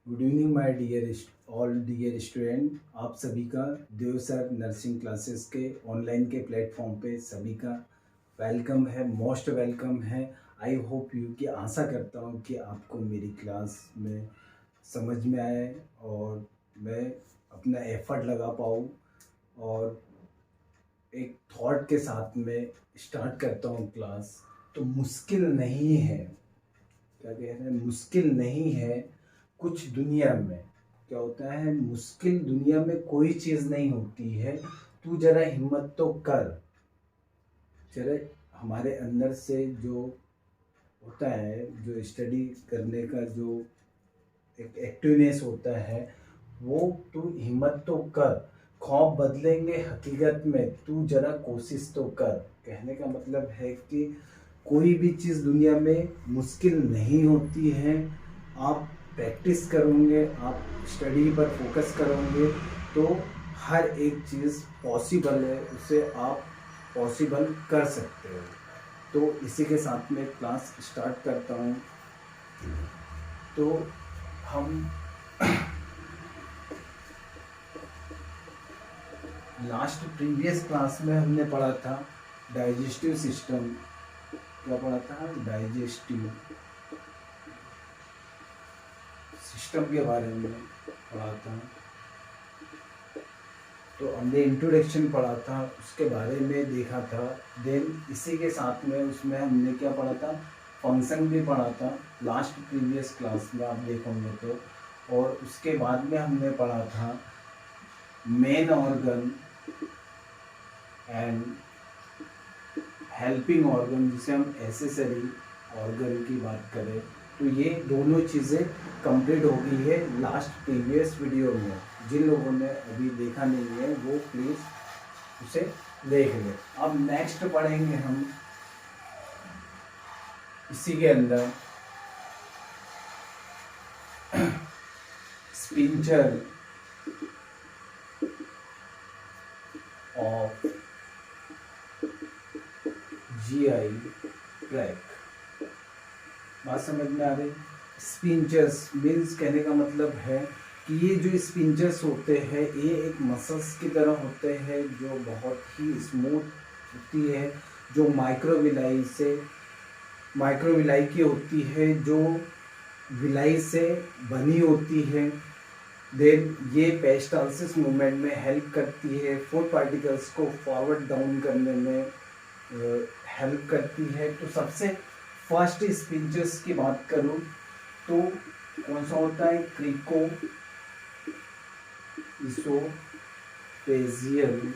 Good evening my dear all dear student. आप सभी का देव सर नर्सिंग क्लासेस के ऑनलाइन के प्लेटफॉर्म पे सभी का वेलकम है, मोस्ट वेलकम है। आई होप यू कि आशा करता हूँ कि आपको मेरी क्लास में समझ में आए और मैं अपना एफर्ट लगा पाऊँ और एक थॉट के साथ में स्टार्ट करता हूँ क्लास। तो मुश्किल नहीं है, क्या कह रहे हैं, मुश्किल नहीं है कुछ दुनिया में। क्या होता है, मुश्किल दुनिया में कोई चीज़ नहीं होती है। तू जरा हिम्मत तो कर। जरा हमारे अंदर से जो होता है, जो स्टडी करने का जो एक एक्टिवनेस होता है, वो तू हिम्मत तो कर। ख्वाब बदलेंगे हकीकत में, तू जरा कोशिश तो कर। कहने का मतलब है कि कोई भी चीज़ दुनिया में मुश्किल नहीं होती है। आप प्रैक्टिस करोगे, आप स्टडी पर फोकस करोगे तो हर एक चीज़ पॉसिबल है, उसे आप पॉसिबल कर सकते हो। तो इसी के साथ में क्लास स्टार्ट करता हूँ। तो हम लास्ट प्रीवियस क्लास में हमने पढ़ा था डाइजेस्टिव सिस्टम। क्या पढ़ा था? डाइजेस्टिव सिस्टम के बारे में पढ़ा था। तो हमने इंट्रोडक्शन पढ़ा था, उसके बारे में देखा था। देन इसी के साथ में उसमें हमने क्या पढ़ा था, फंक्शन भी पढ़ा था लास्ट प्रीवियस क्लास में, आप देखोगे तो। और उसके बाद में हमने पढ़ा था main organ and helping organ, जिसे हम एसेसरी ऑर्गन की बात करें। तो ये दोनों चीज़ें कंप्लीट हो गई है लास्ट प्रीवियस वीडियो में। जिन लोगों ने अभी देखा नहीं है वो प्लीज़ उसे देख लें। अब नेक्स्ट पढ़ेंगे हम इसी के अंदर स्पिंचर ऑफ जीआई ट्रैक। बात समझ में आ रही? स्पिंचर्स मीन्स, कहने का मतलब है कि ये जो स्पिंचर्स होते हैं ये एक मसल्स की तरह होते हैं जो बहुत ही स्मूथ होती है, जो माइक्रोविलाई की होती है, जो विलाई से बनी होती है। देन ये पेरिस्टालसिस मूवमेंट में हेल्प करती है, फूड पार्टिकल्स को फॉरवर्ड डाउन करने में हेल्प करती है। तो सबसे फर्स्ट स्पिंचर्स की बात करूं तो कौन सा होता है? Crico oesophageal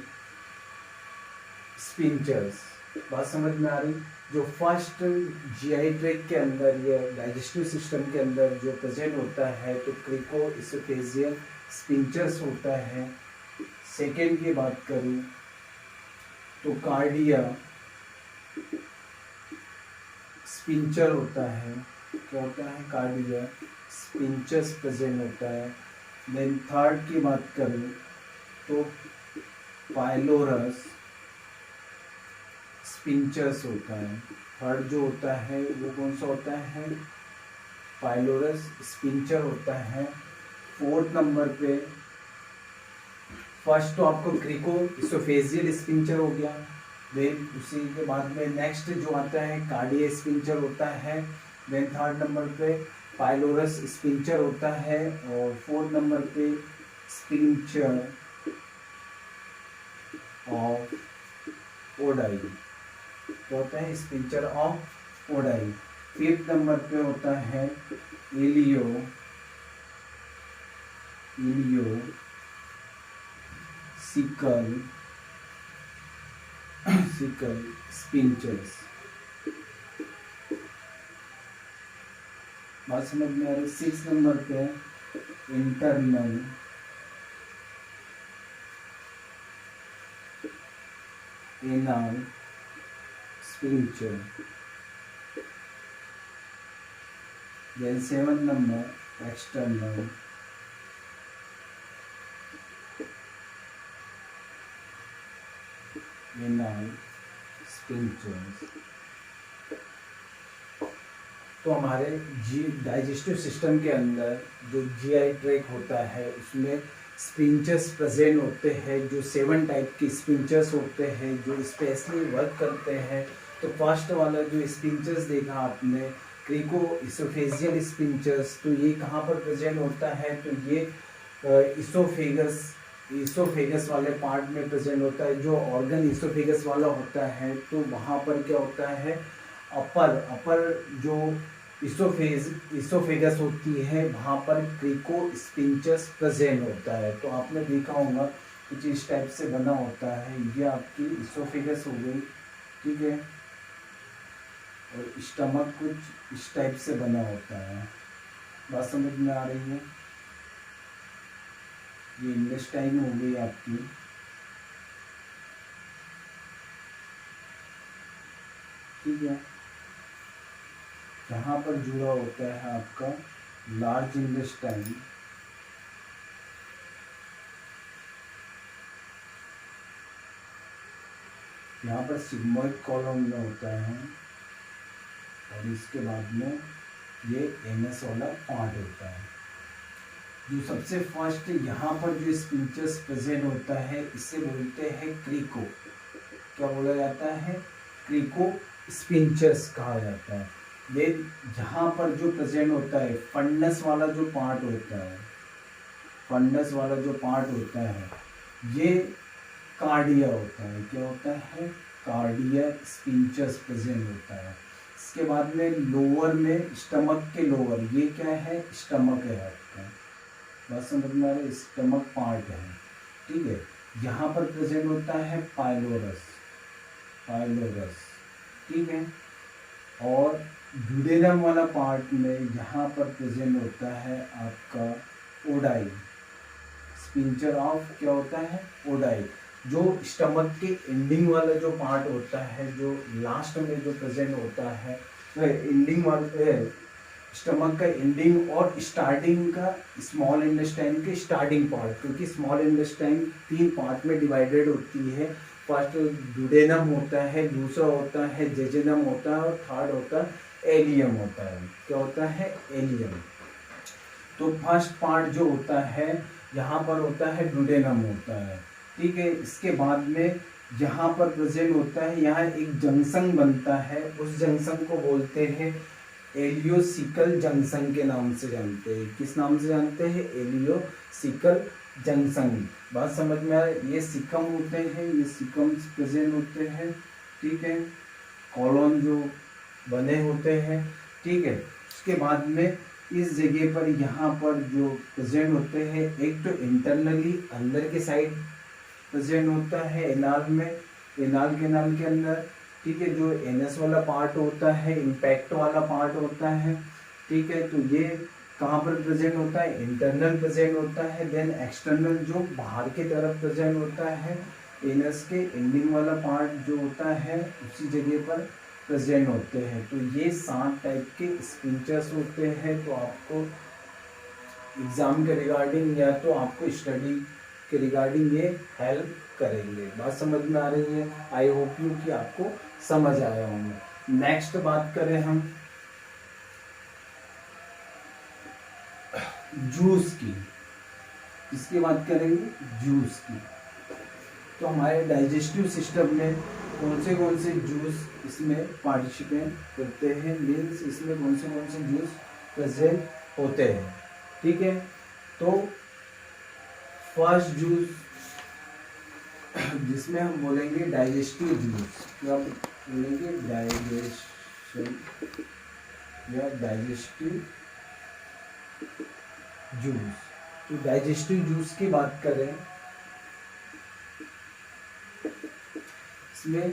स्पिंचर्स। बात समझ में आ रही? जो फर्स्ट जीआई ट्रैक्ट के अंदर या डाइजेस्टिव सिस्टम के अंदर जो प्रेजेंट होता है तो क्रिको इसोफेजियल स्पिंचर्स होता है। सेकेंड की बात करूं तो कार्डिया स्पिंचर होता है। क्या होता है? कार्डिया स्पिंचर्स प्रेजेंट होता है। देन थर्ड की बात करूं तो पाइलोरस स्पिंचर्स होता है। थर्ड जो होता है वो कौन सा होता है? पाइलोरस स्पिंचर होता है। फोर्थ नंबर पे फर्स्ट तो आपको क्रिको इसोफेजियल स्पिंचर हो गया। देन उसी के बाद में नेक्स्ट जो आता है कार्डिया स्पिंचर होता है। देन थर्ड नंबर पे पाइलोरस स्पिंचर होता है और फोर्थ नंबर पे स्पिंचर ऑफ ओडाई। तो होता है sphincter of Oddi. Fifth number पे होता है इलियो इलियो सिकल सिकल स्पिंचर्स। बात समझ में आ रही? सिक्स नंबर पे internal anal sphincter. Then seven number external anal sphincters. तो हमारे डाइजेस्टिव सिस्टम के अंदर जो जीआई ट्रैक होता है उसमें स्पिंचर्स प्रेजेंट होते हैं, जो 7 टाइप के स्पिंचर्स होते हैं जो स्पेशली वर्क करते हैं। तो फर्स्ट वाला जो स्पिंचर्स देखा आपने, क्रिको इसोफेजियल स्पिंचर्स, तो ये कहाँ पर प्रेजेंट होता है, तो ये इसोफेगस वाले पार्ट में प्रेजेंट होता है। जो ऑर्गन इसोफेगस वाला होता है तो वहाँ पर क्या होता है, अपर जो इसोफेगस होती है वहाँ पर क्रिको स्पिंचर्स प्रेजेंट होता है। तो आपने देखा होगा कुछ इस टाइप से बना होता है, ये आपकी इसोफेगस हो गई, ठीक है, और स्टमक कुछ इस टाइप से बना होता है। बात समझ में आ रही है? ये इंटेस्टाइन हो गई आपकी, ठीक है। यहाँ पर जुड़ा होता है आपका लार्ज इंटेस्टाइन, यहाँ पर सिग्मोइड कॉलम में होता है, और इसके बाद में ये एनएस वाला पार्ट होता है। जो सबसे फर्स्ट यहाँ पर जो स्पिंचर्स प्रेजेंट होता है इसे बोलते हैं क्रिको। क्या बोला जाता है? क्रिको स्पिंचर्स कहा जाता है। ये यहाँ पर जो प्रेजेंट होता है फंडस वाला जो पार्ट होता है, फंडस वाला जो पार्ट होता है ये कार्डिया होता है। क्या होता है? कार्डिया स्पिंचर्स प्रेजेंट होता है। इसके बाद में लोअर में स्टमक के लोअर, ये क्या है? स्टमक है आपका, बस समझ में आ रहा है, स्टमक पार्ट है, ठीक है। यहाँ पर प्रेजेंट होता है पाइलोरस, ठीक है। और ड्यूडेनम वाला पार्ट में यहाँ पर प्रेजेंट होता है आपका ओडाई, स्पिंचर ऑफ क्या होता है? ओडाई। जो स्टमक के एंडिंग वाला जो पार्ट होता है, जो लास्ट में जो प्रेजेंट होता है, एंडिंग वाला स्टमक का एंडिंग और स्टार्टिंग का स्मॉल इंटेस्टाइन के स्टार्टिंग पार्ट, क्योंकि स्मॉल इंटेस्टाइन 3 पार्ट में डिवाइडेड होती है। फर्स्ट ड्यूडेनम होता है, दूसरा होता है जेजेनम होता है, और थर्ड होता है एलियम होता है। क्या होता है? एलियम। तो फर्स्ट पार्ट जो होता है यहाँ पर होता है ड्यूडेनम होता है, ठीक है। इसके बाद में यहाँ पर प्रेजेंट होता है, यहाँ एक जंक्शन बनता है, उस जंक्शन को बोलते हैं एलियोसिकल जंक्शन के नाम से जानते हैं। किस नाम से जानते हैं? एलियोसिकल जंक्शन। बात समझ में आ रहा है? ये सिकम होते हैं, ये सिकम प्रेजेंट होते हैं, ठीक है। कॉलोन जो बने होते हैं, ठीक है। उसके बाद में इस जगह पर यहाँ पर जो प्रेजेंट होते हैं, एक तो इंटरनली अंदर के साइड प्रेजेंट होता है एनाल में, एनाल कैनाल के अंदर, ठीक है। जो एनएस वाला पार्ट होता है, इम्पैक्ट वाला पार्ट होता है, ठीक है। तो ये कहाँ पर प्रेजेंट होता है? इंटरनल प्रेजेंट होता है। देन एक्सटर्नल जो बाहर की तरफ प्रेजेंट होता है, एनएस के एंडिंग वाला पार्ट जो होता है उसी जगह पर प्रेजेंट होते हैं। तो ये 7 टाइप के स्पिंचर्स होते हैं। तो आपको एग्जाम के रिगार्डिंग या तो आपको स्टडी के रिगार्डिंग ये हेल्प करेंगे। बात समझ में आ रही है? आई होप यू कि आपको समझ आया होंगे। नेक्स्ट बात करें हम जूस की, किसकी बात करेंगे? जूस की। तो हमारे डाइजेस्टिव सिस्टम में कौन से जूस इसमें पार्टिसिपेट करते हैं, मीन्स इसमें कौन से जूस प्रेजेंट होते हैं, ठीक है। तो फर्स्ट जूस जिसमें हम बोलेंगे डाइजेस्टिव जूस, क्या बोलेंगे? डाइजेशन या डाइजेस्टिव जूस। तो डाइजेस्टिव जूस की बात करें, इसमें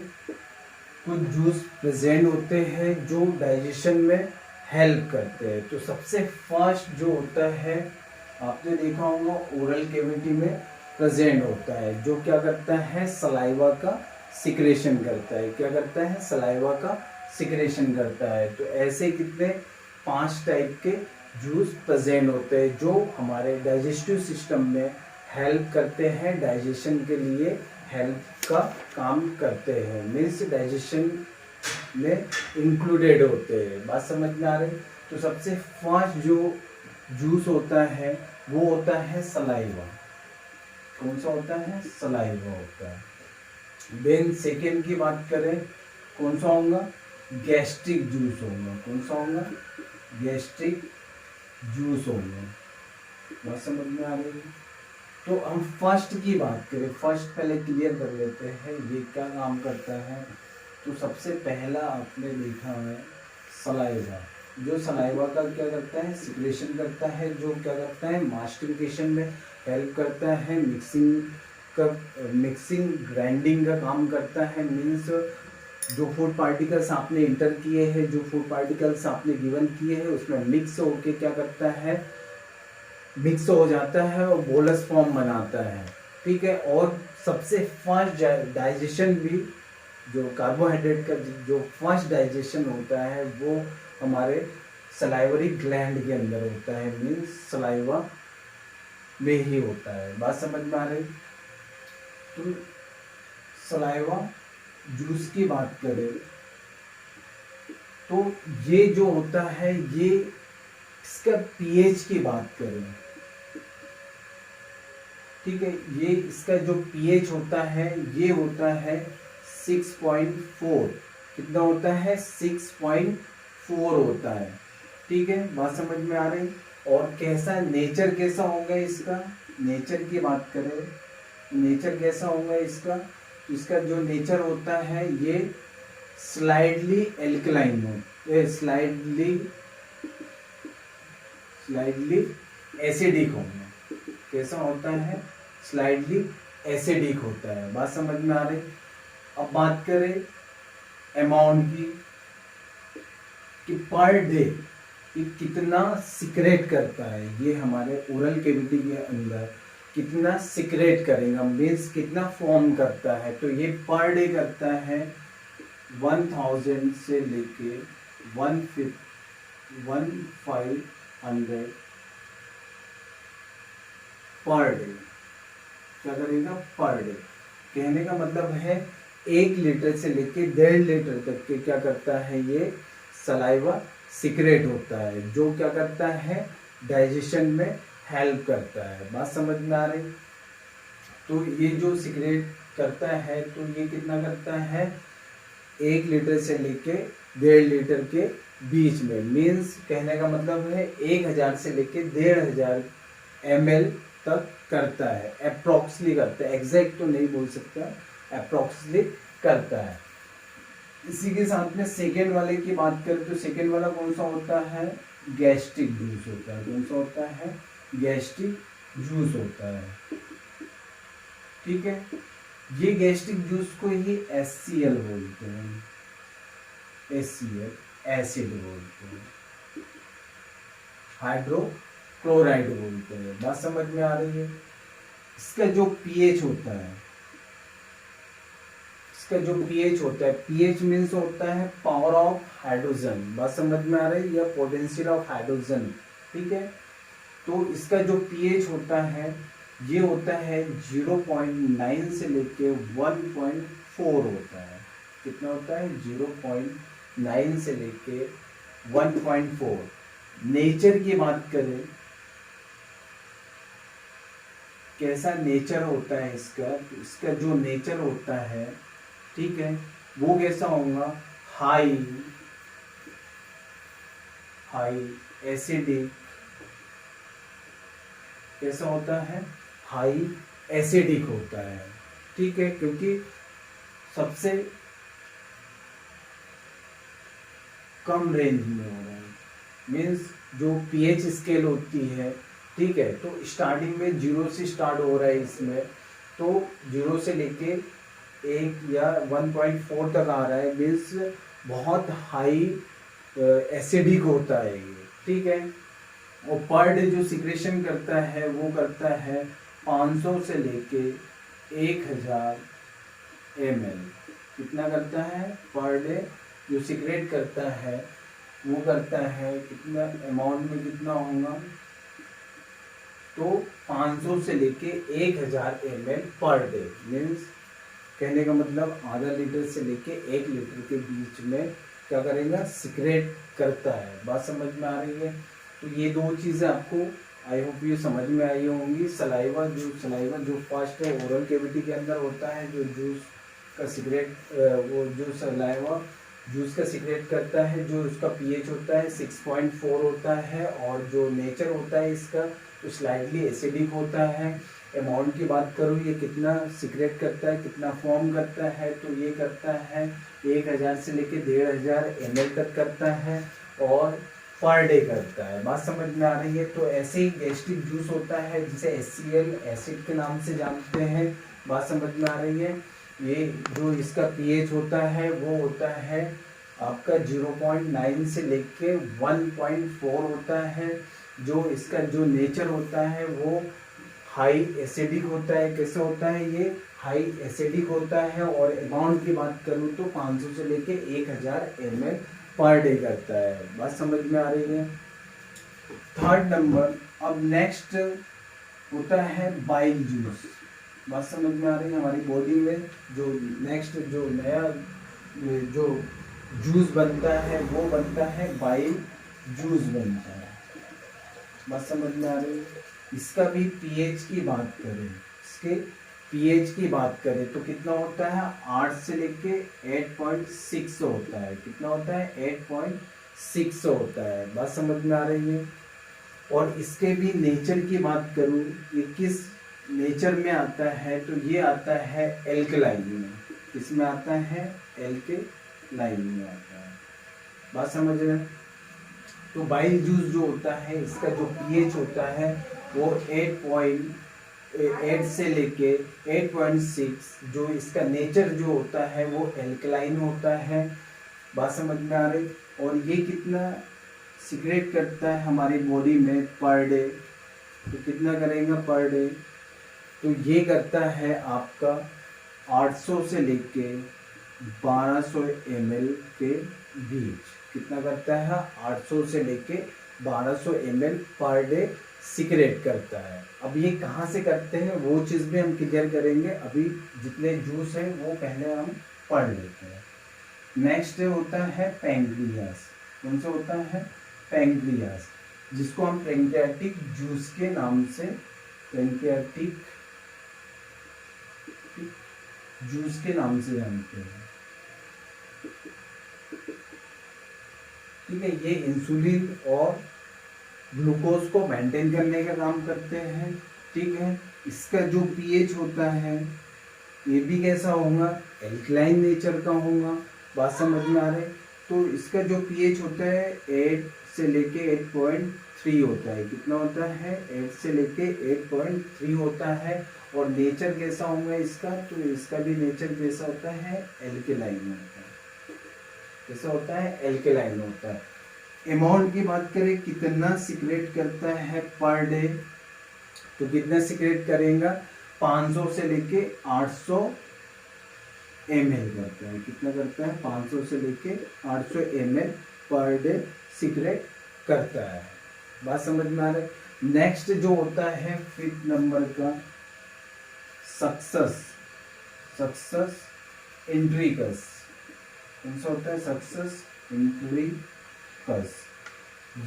कुछ जूस प्रेजेंट होते हैं जो डाइजेशन में हेल्प करते हैं। तो सबसे फर्स्ट जो होता है, आपने देखा होगा ओरल कैविटी में प्रेजेंट होता है, जो क्या करता है? सलाइवा का सिक्रेशन करता है। क्या करता है? सलाइवा का सिक्रेशन करता है। तो ऐसे कितने 5 टाइप के जूस प्रेजेंट होते हैं जो हमारे डाइजेस्टिव सिस्टम में हेल्प करते हैं, डाइजेशन के लिए हेल्प का काम करते हैं। मीन्स डाइजेशन में इंक्लूडेड होते हैं। बात समझ में आ रही? तो सबसे फर्स्ट जो जूस होता है वो होता है सलाइवा। कौन सा होता है? सलाइवा होता है। देन सेकेंड की बात करें, कौन सा होगा? गैस्ट्रिक जूस होगा। कौन सा होगा? गैस्ट्रिक जूस होगा। बात समझ में आ रही है? तो हम फर्स्ट की बात करें, फर्स्ट पहले क्लियर कर लेते हैं ये क्या काम करता है। तो सबसे पहला आपने देखा है सलाइवा। जो सलाइवा का क्या करता है? सिक्रेशन करता है। जो क्या करता है? मास्टिफिकेशन में हेल्प करता है। मिक्सिंग ग्राइंडिंग का काम करता है। मीन्स जो फूड पार्टिकल्स आपने इंटर किए हैं, जो फूड पार्टिकल्स आपने गिवन किए हैं, उसमें मिक्स होके क्या करता है? मिक्स हो जाता है और बोलस फॉर्म बनाता है। ठीक है। और सबसे फर्स्ट डाइजेशन भी, जो कार्बोहाइड्रेट का जो फर्स्ट डाइजेशन होता है वो हमारे सलाइवरी ग्लैंड के अंदर होता है। मीन्स सलाइवा में ही होता है। बात समझ में आ रही? तो सलाइवा जूस की बात करें तो ये जो होता है, ये इसका पीएच की बात करें, ठीक है, ये इसका जो पीएच होता है ये होता है 6.4। कितना होता है? 6.4 होता है। ठीक है। बात समझ में आ रही? और कैसा नेचर कैसा होगा इसका? नेचर की बात करें, नेचर कैसा होगा इसका? इसका जो नेचर होता है ये स्लाइडली एल्कलाइन हो, स्लाइडली एसिडिक होगा। कैसा होता है? स्लाइडली एसिडिक होता है। बात समझ में आ रही? अब बात करें अमाउंट की, कि पर डे ये कितना सिक्रेट करता है, ये हमारे ओरल कैविटी के अंदर कितना सिक्रेट करेगा, मीन्स कितना फॉर्म करता है। तो ये पर डे करता है 1000 से लेके 1500 पर डे। क्या करेगा? Per day. कहने का मतलब है 1 लीटर से लेके 1.5 लीटर तक के क्या करता है? ये सलाइवा सिक्रेट होता है, जो क्या करता है? डाइजेशन में हेल्प करता है। बात समझ में आ रही? तो ये जो सिक्रेट करता है तो ये कितना करता है? 1 लीटर से लेके 1.5 लीटर के बीच में। मीन्स कहने का मतलब है 1000 से लेके 1500 ml तक करता है। अप्रोक्सली करता है, एग्जैक्ट तो नहीं बोल सकता, अप्रोक्सली करता है। इसी के साथ में सेकेंड वाले की बात करें तो सेकेंड वाला कौन सा होता है? गैस्ट्रिक जूस होता है। कौन सा होता है? गैस्ट्रिक जूस होता है। ठीक है। ये गैस्ट्रिक जूस को ही HCl बोलते हैं। HCl एसिड बोलते हैं, हाइड्रोक्लोराइड बोलते हैं। बात समझ में आ रही है? इसका जो पीएच होता है, इसका जो पीएच होता है, पीएच मीन्स होता है पावर ऑफ हाइड्रोजन। बात समझ में आ रही है? या पोटेंशियल ऑफ हाइड्रोजन। ठीक है। तो इसका जो पीएच होता है ये होता है 0.9 से लेके 1.4 होता है। कितना होता है? 0.9 से लेके 1.4। नेचर की बात करें, कैसा नेचर होता है इसका? इसका जो नेचर होता है, ठीक है, वो कैसा होगा? High acidic. कैसा होता है? हाई एसिडिक होता है। ठीक है। क्योंकि सबसे कम रेंज में हो रहा है। मीन्स जो पीएच स्केल होती है, ठीक है, तो स्टार्टिंग में 0 से स्टार्ट हो रहा है इसमें, तो 0 से लेके 1 या 1.4 तक आ रहा है। मीन्स बहुत हाई एसिडिक होता है ये। ठीक है। और पर डे जो सिक्रेशन करता है वो करता है 500 से लेके 1000 ml। कितना करता है? पर डे जो सिक्रेट करता है वो करता है कितना अमाउंट में? कितना होगा? तो 500 से लेके 1000 ml पर डे। मीन्स कहने का मतलब आधा लीटर से लेके 1 लीटर के बीच में क्या करेगा, सिक्रेट करता है। बात समझ में आ रही है? तो ये दो चीज़ें आपको आई होप ये समझ में आई होंगी। सलाइवा जो फर्स्ट है ओरल कैविटी के अंदर होता है, जो जूस का सिगरेट वो जो सलाइवा जूस का सिक्रेट करता है, जो उसका पीएच होता है 6.4 होता है, और जो नेचर होता है इसका तो स्लाइटली एसिडिक होता है। अमाउंट की बात करूँ ये कितना सिक्रेट करता है, कितना फॉर्म करता है, तो ये करता है 1000 से लेके 1500 ml तक करता है और पर डे करता है। बात समझ में आ रही है? तो ऐसे ही गैस्ट्रिक जूस होता है जिसे HCl एसिड के नाम से जानते हैं। बात समझ में आ रही है? ये जो इसका पीएच होता है वो होता है आपका 0.9 से लेके 1.4 होता है। जो इसका जो नेचर होता है वो हाई एसिडिक होता है। कैसे होता है ये? हाई एसिडिक होता है। और अमाउंट की बात करूँ तो 500 से लेके 1000 ml पर डे करता है। बात समझ में आ रही है? थर्ड नंबर, अब नेक्स्ट होता है बाइल जूस। बात समझ में आ रही है? हमारी बॉडी में जो नेक्स्ट जो नया जो जूस बनता है वो बनता है बाइल जूस बनता है। बात समझ में आ रही है? इसका भी पीएच की बात करें, इसके पीएच की बात करें तो कितना होता है? 8 से लेके 8.6 होता है। कितना होता है? 8.6 होता है। बात समझ में आ रही है? और इसके भी नेचर की बात करूँ, ये किस नेचर में आता है? तो ये आता है एल्कलाइन में। इसमें आता है एल्कलाइन में आता है। बात समझ रहे हैं? तो बाइल जूस जो होता है इसका जो पीएच होता है वो 8 से लेके 8.6, जो इसका नेचर जो होता है वो एल्कलाइन होता है। बात समझ में आ रही? और ये कितना सिक्रेट करता है हमारी बॉडी में पर डे? तो कितना करेगा पर डे? तो ये करता है आपका 800 से लेके 1200 ml के बीच। कितना करता है? 800 से लेके 1200 ml पर डे सिक्रेट करता है। अब ये कहाँ से करते हैं वो चीज़ भी हम क्लियर करेंगे। अभी जितने जूस हैं वो पहले हम पढ़ लेते हैं। नेक्स्ट होता है पैंक्रियास। कौन सा होता है? पैंक्रियास, जिसको हम पैंक्रियाटिक जूस के नाम से पैंक्रियाटिक जूस के नाम से जानते हैं। ठीक है, ये इंसुलिन और ग्लूकोज को मेंटेन करने का काम करते हैं। ठीक है, इसका जो पीएच होता है ये भी कैसा होगा? एल्कलाइन नेचर का होगा। बात समझ में आ रही? तो इसका जो पीएच होता है 8 से लेके 8.3 होता है। कितना होता है? 8 से लेके 8.3 होता है। और नेचर कैसा होगा इसका? तो इसका भी नेचर कैसा होता है? एल्कलाइन होता है। कैसा होता है? एल्कलाइन होता है। अमाउंट की बात करें कितना सिक्रेट करता है पर डे, तो कितना सिक्रेट करेगा? 500 से लेके 800 ml करता है। कितना करता है? 500 से लेके 800 ml पर डे सिक्रेट करता है। बात समझ में आ रहा है? नेक्स्ट जो होता है 5th नंबर का सक्सेस इंट्रिकस। कौन सा होता है? सक्सेस इंट्रिकस।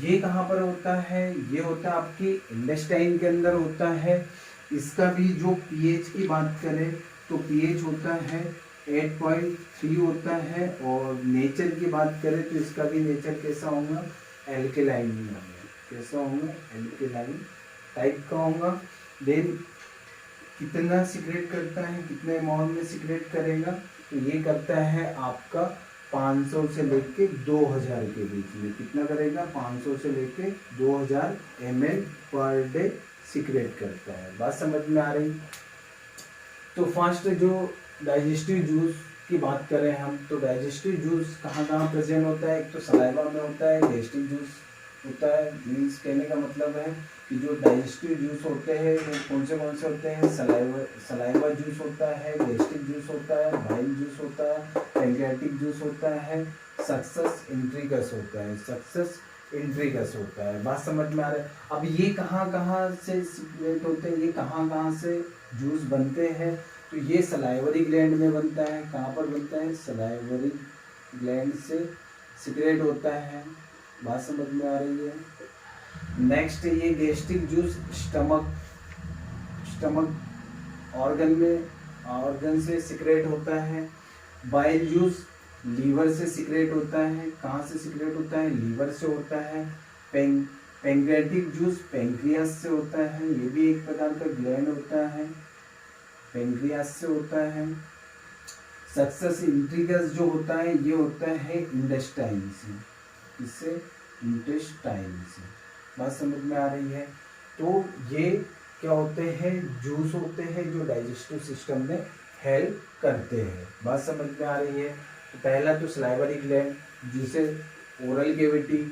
ये कहाँ पर होता है? ये होता है आपकी इंटेस्टाइन के अंदर होता है। इसका भी जो पीएच की बात करें तो पीएच होता है 8.3 होता है। और नेचर की बात करें तो इसका भी नेचर कैसा होगा? एल्कलाइन होगा। कैसा होगा? एल्कलाइन टाइप का होगा। देन कितना सिक्रेट करता है? कितने अमाउंट में सिक्रेट करेगा? तो ये करता है आपका 500 से लेके 2000 के बीच में। कितना करेगा? 500 से लेके 2000 ml पर डे सिक्रेट करता है। बात समझ में आ रही? तो फर्स्ट जो डाइजेस्टिव जूस की बात करें हम, तो डाइजेस्टिव जूस कहाँ कहाँ प्रेजेंट होता है? एक तो सलाइवा में होता है, गैस्ट्रिक जूस होता है। मीन्स कहने का मतलब है कि जो डाइजेस्टिव जूस होते हैं वो कौन से होते हैं? सलाइवा जूस होता है, गैस्ट्रिक जूस होता है, बाइल जूस होता है, पैंक्रियाटिक जूस होता है, सक्सेस इंट्रिकस होता है। सक्सेस इंट्रिकस होता है। बात समझ में आ रहा है? अब ये कहाँ कहाँ से सिक्रेट होते हैं? ये कहाँ कहाँ से जूस बनते हैं? तो ये सलाइवरी ग्लैंड में बनता है। कहाँ पर बनता है? सलाइवरी ग्लैंड से सिक्रेट होता है। बात समझ में आ रही है? नेक्स्ट ये गैस्ट्रिक जूस स्टमक ऑर्गन से सिक्रेट होता है। बाइल जूस लीवर से सिक्रेट होता है। कहाँ से सिक्रेट होता है? लीवर से होता है। पैंक्रियाटिक जूस पैंक्रियास से होता है। ये भी एक प्रकार का ग्लैंड होता है, पैंक्रियास से होता है। सक्सेस इंट्रीगस जो होता है ये होता है इंटेस्टाइन से। इससे इंटेस्टाइन से। बात समझ में आ रही है? तो ये क्या होते हैं? जूस होते हैं जो डाइजेस्टिव सिस्टम में हेल्प करते हैं। बात समझ में आ रही है? तो पहला तो सलाइवरी ग्लैंड जिसे ओरल कैविटी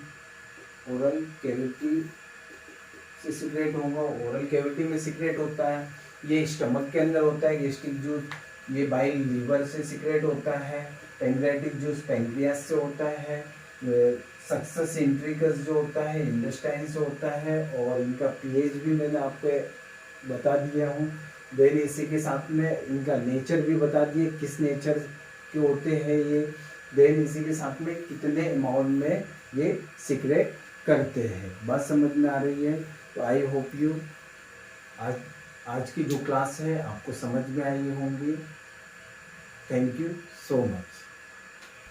से सिक्रेट होगा, ओरल कैविटी में सिक्रेट होता है। ये स्टमक के अंदर होता है गैस्ट्रिक जूस। ये बाइल लीवर से सिक्रेट होता है। पैंक्रियाटिक जूस पैंक्रियास से होता है। सक्सेस इंट्रिकस जो होता है इंटेस्टाइन से होता है। और इनका पीएच भी मैंने आपको बता दिया हूँ। देन इसी के साथ में इनका नेचर भी बता दिए, किस नेचर के होते हैं ये। देन इसी के साथ में कितने अमाउंट में ये सिक्रेट करते हैं। बात समझ में आ रही है? तो आई होप यू आज की जो क्लास है आपको समझ में आई होंगी। Thank you so much.